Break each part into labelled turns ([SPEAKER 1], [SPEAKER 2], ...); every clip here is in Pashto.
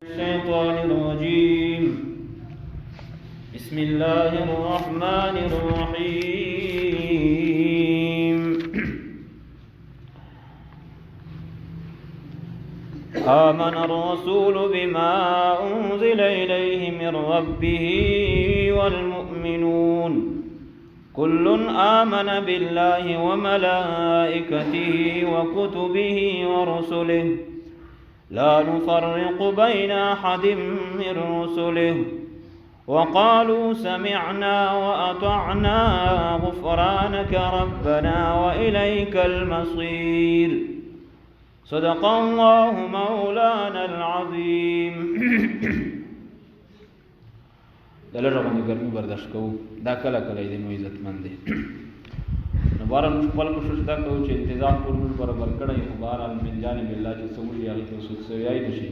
[SPEAKER 1] الشيطان الرجيم. بسم الله الرحمن الرحيم. آمن الرسول بما أنزل إليه من ربه والمؤمنون كل آمن بالله وملائكته وكتبه ورسله لا نفرق بين أحد من رسله وقالوا سمعنا وأطعنا غفرانك ربنا وإليك المصير. صدق الله مولانا العظيم. دلته باندې ګرمي برداشت کوو، دا کله کله دې مو عزت مند دي. نو بارا موږ خپل کوشش دا کوو چې انتظام ټول موږ برابر کړی، خو بهرحال من جانب الله چې څه وشي هغې ته څوک سویای نه شي.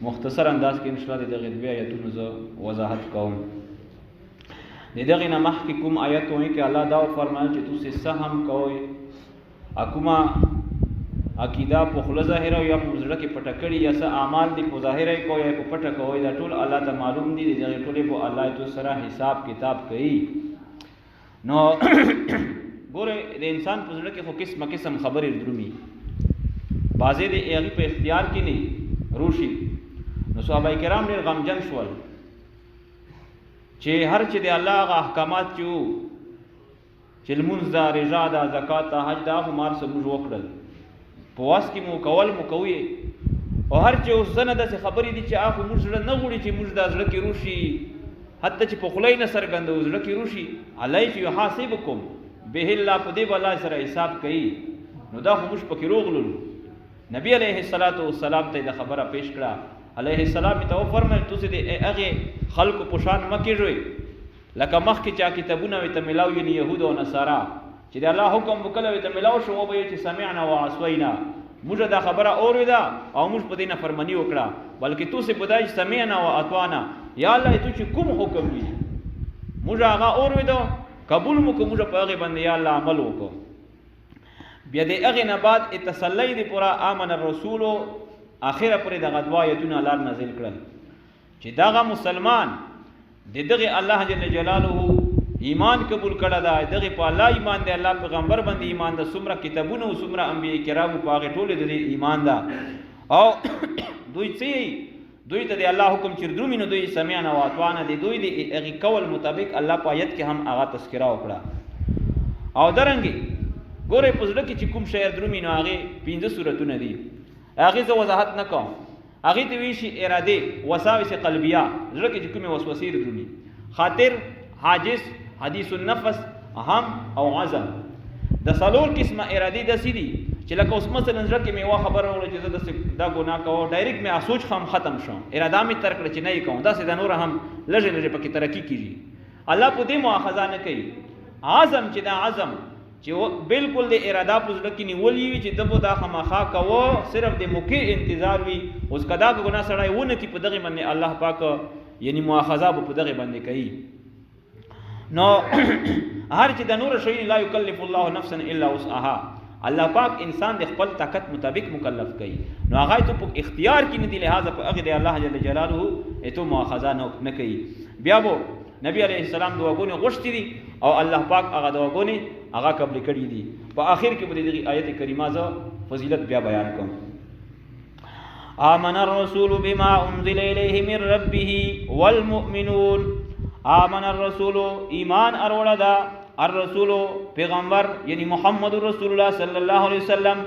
[SPEAKER 1] مختصر انداز کې انشاءالله د دغې دوې آیتونو زه وضاحت کوم. د دغې نه مخکې کوم آیت وایي کې الله دا وفرمایل چې تاسې څه هم کوئ، کومه عقیده په خوله ظاهره یا په زړه کې پټه کړي، یا څه اعمال دي په ظاهره یې کوئ یا په پټه کوئ، دا ټول الله ته معلوم دي. د دغې ټولې به الله تو سره حساب کتاب کوي. نو ګوره د انسان په زړه کې خو قسم قسم خبرې درومي، بعضې د هغې په اختیار کې نه روشي. نو صحابه کرام ډېر غمجن شول چې هر چې د الله هغه احکامات چې وو چې لمونځ ده، رژا ده، زکات ده، حج ده، هغه مار څه موږ وکړل، په واس کې مو کول مو کوي. او هر چې اوس ځنه داسې خبرې دي چې هغه موږ زړه نه غواړي چې موږ دا زړه کې روشي، حتی چې په خوله یې نه څرګندوو زړه کې روشي. الله چې یحاسبکم به الله، په دې به الله سره حساب کوي. نو دا خو موږ پکې روغللو. نبی علیه السلام ته دا خبره پیش کړه. علیه السلام ته وفرمایل تاسې د هغې خلکو په شان مه کېږئ لکه مخکې چا کتابونه ورته میلاو یعنې یهود او نصارا چې د الله حکم به کله ورته میلاو شو وبه یې چې سمعنا وعصینا، موږ دا خبره اورېده او موږ په دې نافرماني وکړه، بلکې تاسې په دا چې سمعنا واطعنا، یا الله تو چې کوم حکم وي موږ هغه اورېده قبول مو کړو، موږ په هغې باندې یا الله عمل وکړو. بیا د هغې نه بعد تسلی د پوره آمن الرسولو آخره پورې دغه دوه آیتونه الله نازل کړل چې دغه مسلمان د دغه الله جل جلاله ایمان قبول کړه ده، دغه په الله ایمان دی، الله پیغمبر باندې ایمان ده، څومره کتابونه او څومره انبیاء کرامو په هغې ټولې د دې ایمان ده. او دوی څه دوی ته د الله حکم چې درومي، نو دوی سمعنا واطعنا دي، دوی د هغې قول مطابق الله په آیت کې هم هغه تذکره وکړه. او درنګې ګورئ په زړه کې چې کوم شی درومي نو هغې 5 صورتونه دي، هغې زه وضاحت نه کوم. هغې ته وایي شي ارادې، وساوس قلبیه، زړه کې چې کومې وسوسې درومي، خاطر، حاجز، حدیث النفس، هم او عزم. د څلور قسمه ارادې داسې دي چې لکه اوس مثلا زړه کې مې یوه خبره وکړه چې زه دا ګناه کوم، ډایرکټ مې سوچ هم ختم شم، اراده مې ترک کړه چې نه یې کوم، داسې د نوره هم لږې لږې پکې ترقي کېږي. الله په دې مؤاخذه نه کوي. عزم چې دا عزم چې بالکل د اراده په زړه کې نیولې وي چې ده به دا خامخا کوه، صرف د موقع انتظار وي. اوس که دا ګناه سړی ونه کړي په دغې باندې الله پاک یعنې مؤاخذه به په دغې باندې کوي. نو هر چې د نور شی لا یکلف الله نفسا الا وسعها، الله پاک انسان د خپل طاقت مطابق مکلف کوي. نو هغه ته په اختیار کې نه دي، لہذا په هغې د الله جل جلاله ته مؤاخذه نه کوي. بیا به نبی علیه السلام دعاګانې غوښتي دي او الله پاک هغه دعاګانې هغه قبول کړي دي. په آخر کې به د دغې آیت کریمه زه فضیلت بیا بیان کوم. آمن الرسول بما انزل الیه من ربه والمؤمنون. آمن الرسول ایمان اروړه ده، الرسول پیغمبر یعنی محمد رسول الله صلی الله علیه وسلم،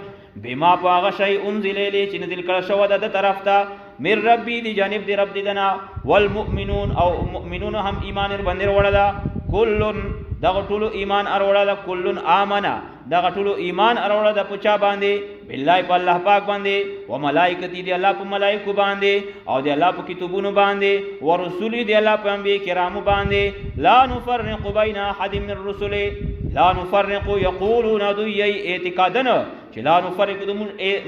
[SPEAKER 1] بما په هغه شی انزل الیه چې نازل کړه شوی ده د طرف ته، من ربی دی جانب دی رب دی دنا، والمؤمنون او مؤمنون هم ایمان باندې وروړه ده، کلن دغه ټولو ایمان اروړه ده، کلن آمنا دغه ټولو ایمان اروړه ده په چا باندې؟ بالله په الله پاک باندې، و ملائکتی دی الله په ملائکو باندې، او دی الله په کتابونو باندې، و رسولی دی الله په انبیاء کرامو باندې. لا نفرق بین احد من الرسل، لا نفرق یقولون دوی اعتقادن چې لا نفرق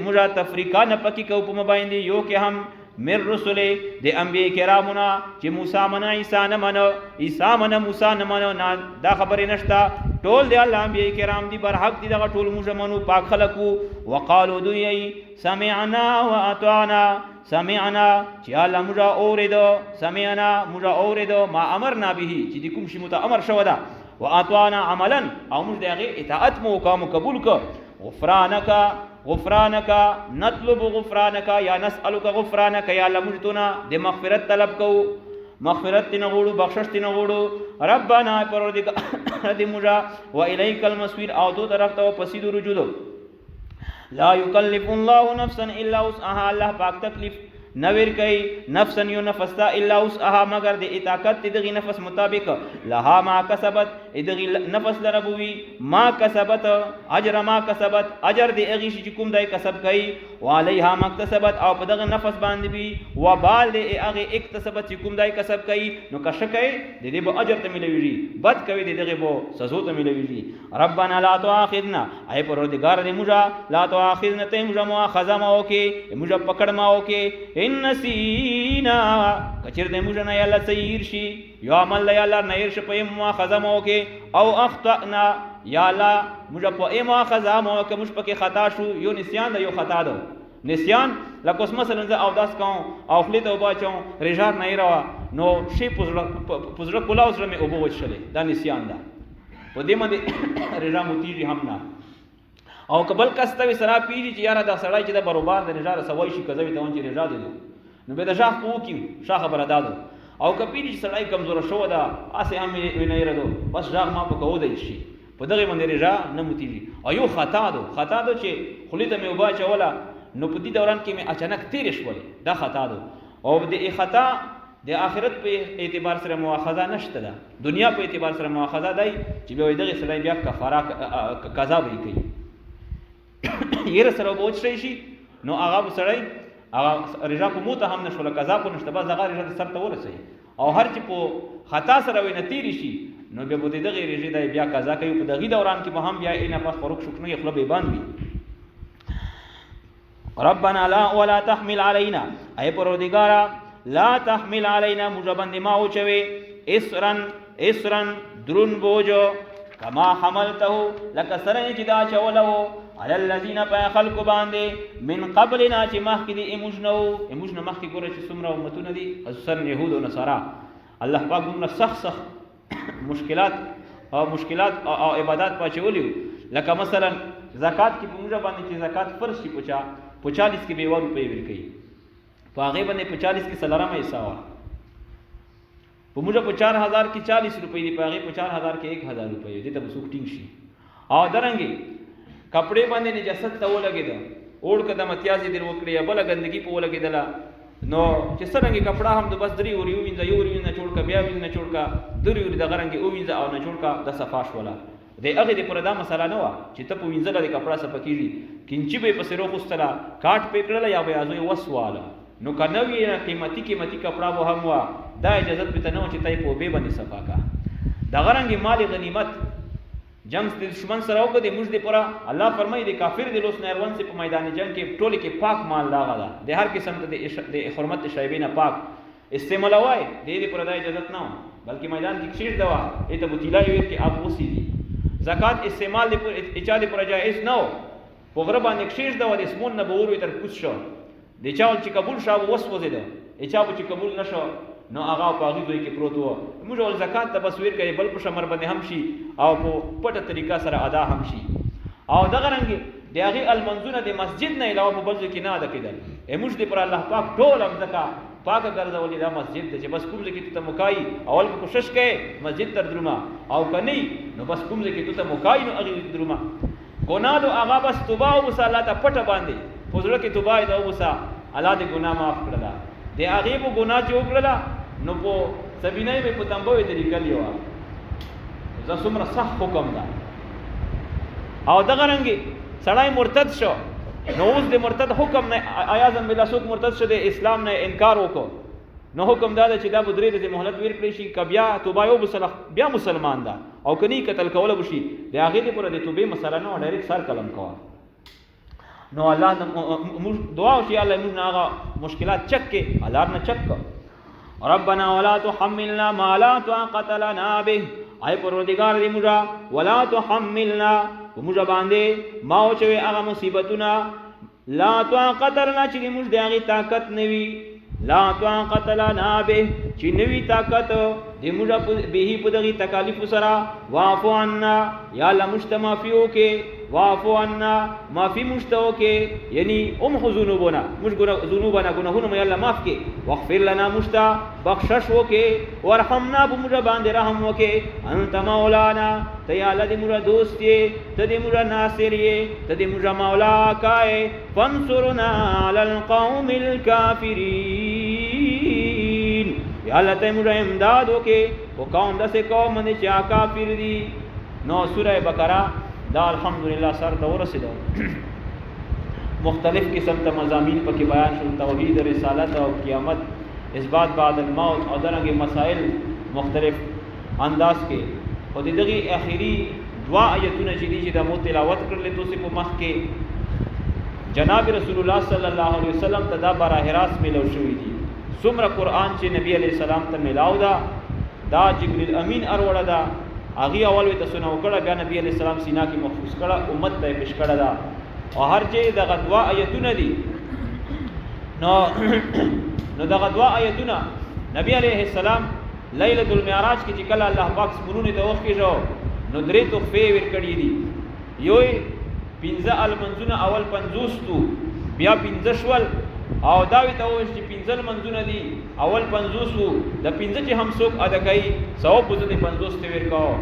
[SPEAKER 1] موږ تفریقا نه پکې کوو په مباین دی یو کې هم من رسول د انبیاء کرامونه چې موسی منه عیسی نه منه، عیسی منه موسی نه منه، دا خبرې نشته. ټول دی الله انبیاء کرام دی برحق دی دغه ټول موږ منو، پاک خلق وو. وقالو دوی سمعنا واطعنا سمعنا چې الله موږ اوریدو سمعنا موږ اوریدو ما امرنا به چې د کوم شي مت امر شو ده واطعنا عملا او موږ دغه اطاعت مو کوم قبول کو غفرانك نطلب غفرانك یا نسألك غفرانك یا الله موږ ته د مغفرت طلب کو مغفرت تینا غوڑو بخشش تینا غوڑو ربنا پروردگار دی موجا و الیک المصیر او دو طرف تا پسید رجودو لا یکلف اللہ نفسا الا وسعها اللہ پاک تکلیف نویر کئی نفسا یو نفستا الا وسعها مگر دی اطاقت دغی نفس مطابق لها ما کسبت دغی نفس لربوی ما کسبت اجر ما کسبت اجر دی اغیش چکم دای کسب کئی وعلیها ما اکتسبت او پدغ نفس باندې بی وبال دی اغی اکتسبت چکم دای کسب کئی نو کشکئی دی بو اجر ته ملویږي بد کوي دی دغه بو سزو ته ملویږي ربنا لا تؤاخذنا ای پروردگار دی موجا لا تؤاخذنا ته موجا مؤاخذه ما اوکي موجا پکړ ما اوکي ان نسینا کچر دې موږ نه یاله سیر شي یو عمل له یاله نه ير شي په مؤاخذه مو کې او اخطانا یاله موږ په مؤاخذه مو کې موږ پکې خطا شو یو نسیان یو خطا دو نسیان لکه مثلا زه او داس کوم او خلیته او باچو رجار نه روا نو شی پوزړه کولاو سره مې او بو وچلې دا نسیان ده په دې باندې رجا موتیږي هم نه او قبل کستوي سره پیږي چې یاره دا سړی چې د بروبار د رجا سوي شي کزوي ته ونچې رجا دی نو به د شاخ پوکي شاخ برادادو او کپیږي چې سړی کمزور شو دا اسه هم ویني ردو بس ځاغ ما په کوو دی شي په دغه باندې رجا نه موتیږي او یو خطا دو چې خلیته مې وبا چولا نو په دې دوران کې مې اچانک تیر شول دا خطا دو او د خطا د آخرت په اعتبار سره مؤاخذه نشته ده دنیا په اعتبار سره مؤاخذه دی چې به دغه سړی بیا کفاره قضا به کوي یره سره بوج شي نو هغه سړی هغه رجا په موته هم نشول قضا کو نشته بس هغه رجا سر ته ورسي او هر چې په خطا سره وي نتیری شي نو به بده دغه رجا د بیا قضا کوي په دغه دوران کې به هم بیا اینه پس فروق شکنه یخله به باندې ربنا لا ولا تحمل علينا اي پروردگارا لا تحمل علينا مجبند ما او چوي اسرن درون بوجو کما حملته لك سرن جدا چولو على الذين خلق باندې من قبلنا چې مخکې دي ایموجنو مخکې ګوره چې څومره امتونه دي خصوصا يهود او نصارا الله پاک موږ سخت مشکلات او عبادت پچولیو لکه مثلا زکات کې موږ باندې چې زکات فرض شي په 40 کې 2 روپۍ ورکړي په هغه باندې 45 کې سلامه حساب په موږ په 4000 کې 40 روپۍ دی په هغه په 4000 کې 1000 روپۍ دي ته وسوک ټینګ شي او درنګي کپڑے باندې نجاست ته ولګیدا اوړ کده متیازي در وکړي بل غندګي په ولګیدلا نو چې څنګه کپڑا هم د بس دري وري وینځه یو وري نه چوڑ کا بیا وینځه چوڑ کا دري وري د غرنګي او وینځه او نه چوڑ کا د صفاش ولا د هغه د پردا مسله نه و چې ته په وینځه د کپڑا سپکیږي کینچی به پسرو خوستلا کاټ پکړل یا به ازوي وسواله نو کنوي قیمتي کپڑا به هم وا دا اجازه به ته نو چې تای په به باندې صفاکا د غرنګي مال غنیمت جنگ د دشمن سره وکړي موږ دې پورا الله فرمایي د کافر د لوس نهروان سے په میدان جنگ کې ټوله کې پاک مال لاغه ده د هر قسم د حرمت شایبینه پاک استعمال وای د دې پورا د اجازه نه بلکې میدان کې شیر دوا ایته بوتیلا یو کې اپ وسی دي زکات استعمال د اچاله پر جائز نه په غره باندې شیر دوا د اسمون نه بور وي تر کوڅ شو د چاول چې قبول شاو وسوځي ده اچا چې قبول نشو نو هغه په هغه دوی کې پروت وو موږ ول زکات ته بسویر کوي بل په شمر باندې هم شي او په پټه طریقه سره ادا هم شي او دغه رنګ د هغه المنزونه د مسجد نه علاوه په بل ځای کې نه ادا کېدل موږ دې پر الله پاک ټول هم زکات پاک ګرځولې دا مسجد چې بس کوم ځای کې ته مکای اول کوشش کړي مسجد تر دروما او کني نو بس کوم ځای کې ته مکای نو هغه دروما ګناه دو هغه بس توبه او صلات پټه باندې پوزړه کې توبه دا وسه الله دې ګناه معاف کړلا د هغه وو ګناه چې وکړلا نو په سبینه به په تنبوي طریقه لیوا زه څومره صح حکم ده او دغه رنګي سړی مرتد شو نو اوس د مرتد حکم نه اعاذ بالله څوک مرتد شو د اسلام نه انکار وکړو نو حکم دا چې دا بدري د مهلت ورکړي شي کبیا توبه یو بسلخ بیا مسلمان ده او کني قتل کوله بشي د هغه د پر د توبه مسله نه ډایرکټ سر کلم کوه نو الله دعا وشي الله موږ هغه مشکلات چک کې الله نه چک ربنا ولا تحملنا ما لا طاقة لنا به اي پروردگار دې موږ ولا تحملنا موږ باندې ما او چې هغه مصیبتونه لا طاقت لنا چې موږ د هغې طاقت نه وي، لا طاقت لنا به چې نوی طاقت د موږ به په دغې تکالیفو سره. واعف عنا یا الله موږ ته معافي وکړې، واعف عنا معافي موږ ته وکړې، یعنی امحو ذنوبنا موږ ذنوبنا ګناهونه مو یا الله معاف کړې. واغفر لنا موږ ته بخشش وکړې، وارحمنا په موږ باندې رحم وکړې. انت مولانا ته یا الله د موږ دوست یې، ته د موږ ناصر یې، ته د موږ مولا کای. فانصرنا علی القوم الکافرین یا الله ته موږ امداد وکړې په قوم داسې قوم باندې چې کافر دي. نو سوره بقره دا الحمدلله سر ته ورسېده. مختلف قسم ته مضامین پکې بیان شول، توحید، رسالت او قیامت، اثبات بعد الموت او دغه مسائل مختلف انداز کې. او دغه اخیری دعا آیتونه چې دي چې د مو تلاوت کړل تاسو په مخ کې جناب رسول الله صلی الله علیه وسلم ته دا براه راست ملو شوې دي. څومره قرآن چې نبی علیہ السلام ته ملاو دا جبرئیل امین اروړه ده، هغه اول وي تاسو نو کړه، بیا نبی علیہ السلام سینا کې محفوظ کړه، امت ته پیش کړه دا. او هر چې دغه دعا آیتونه دي نو دغه دعا آیتونه نبی علیہ السلام لیلۃ المعراج کې چې کله الله پاک سمرونه ته وخیږو نو درې تحفې ورکړي دي. یو 15 المنزونه اول 50 تو بیا 15 شول، او دا وی ته وایي چې 15 منزونه دي اول 50 وو، د 15 چې هم څوک ادا کوي ثواب به د 50 ته ورکاو.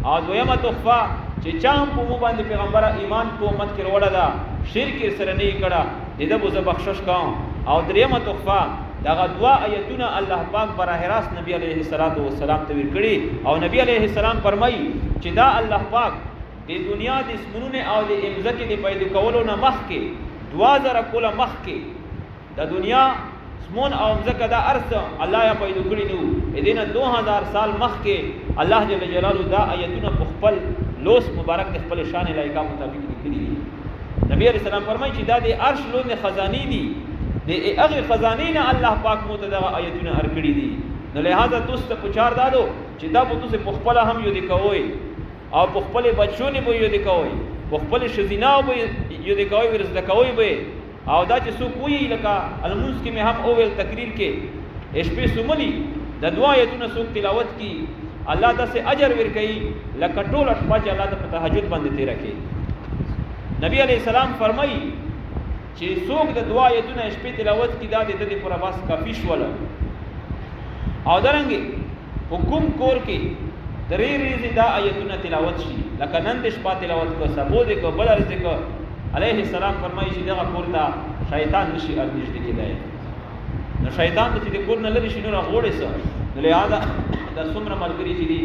[SPEAKER 1] او دویمه تحفه چې چا په مو باندې پیغمبره ایمان په امت کې وروړه ده، شرک سره نه کړه، دې به زه بخشش کوم. او دریمه تحفه دغه دعا آیتونه الله پاک براه راست نبی علیه السلام ته ورکړي. او نبی علیه السلام فرمایي چې دا الله پاک د دنیا د اسمنونه او د امزکه د پیدا کولو نه مخکې 2000 کوله مخکې د دنیا اسمون او امزکه دا ارث الله یا پیدا کړی نو دینه 2000 سال مخکې الله جل جلاله دا آیتونه په خپل لوس مبارک د خپل شان لایقه مطابق لیکلي دي. نبی علیہ السلام فرمایي چې دا د عرش لوی خزاني دي، د هغه خزانې نه الله پاک مو ته دغه آیتونه ورکړي دي. نو لہذا تاسو ته پچار دادو چې دا به تاسو په خپل هم یو د کوی او په خپل بچونه به یو د کوی، په خپل شزینا به یو د کوی ورز د کوی به. او دا چې څوک وی لکه المنز کې مې هم اول تقریر کې شپې سملی د دعا آیتونه څوک تلاوت کی الله داسې اجر ورکړي لکه ټول شپه چې الله د تهجد باندې تیر کړي. نبی علیہ السلام فرمایي چې څوک د دعا آیتونه شپې تلاوت کی دا د دې پر باس کافی شول. او درنګي حکم کور کې درې ریزه دا آیتونه تلاوت شي، لکه نن د شپه تلاوت کو سبو دې کو بل ارزه کو. علیہ السلام فرمایي چې دغه کور ته شیطان نشي ارنځ کېدای. نو شیطان چې د کور نه لري شي نو غوړې سره لہذا د څومره ملګری چې دي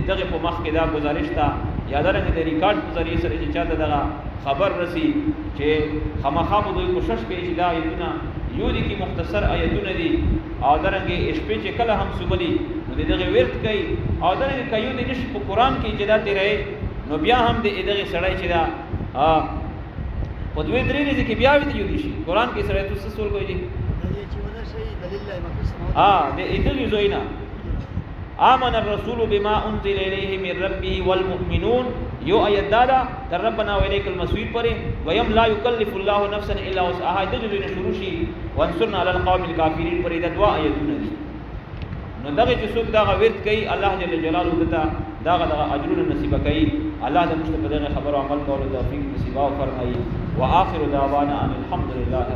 [SPEAKER 1] دغه په مخ کې دا گزارش تا یادرنګ د ریکارډ په ذریعہ سره چې چاته دغه خبر رسی چې خامخا به دوی کوشش کوي چې دا آیتونه یو دي کې مختصر آیتونه دي او درنګ شپې چې کله هم سملی نو دغه ورت کوي او درنګ کایو د نش په قران کې چې دا تیرې نو بیا هم دغه سړی چې دا په دوی درې ورځې کې بیا ویل یو شي قران کې سره تاسو سول کوي دي د دې زوینا آمن الرسول بما انزل الیه من ربه والمؤمنون یو آیت دادا در ربنا والیک المصیر پر ویم لا یکلف الله نفسا الا وسعها د دې شروع شي وانصرنا علی القوم الکافرین پر دا دعا آیتونه دي. نو دغه چې څوک دا ورت کوي الله جل جلاله دته دغه اجرونه نصیب کوي. الله دې موږ ته په دغه خبرو عمل کولو توفیق نصیب او فرمایي. واخر دعوانا ان الحمد لله.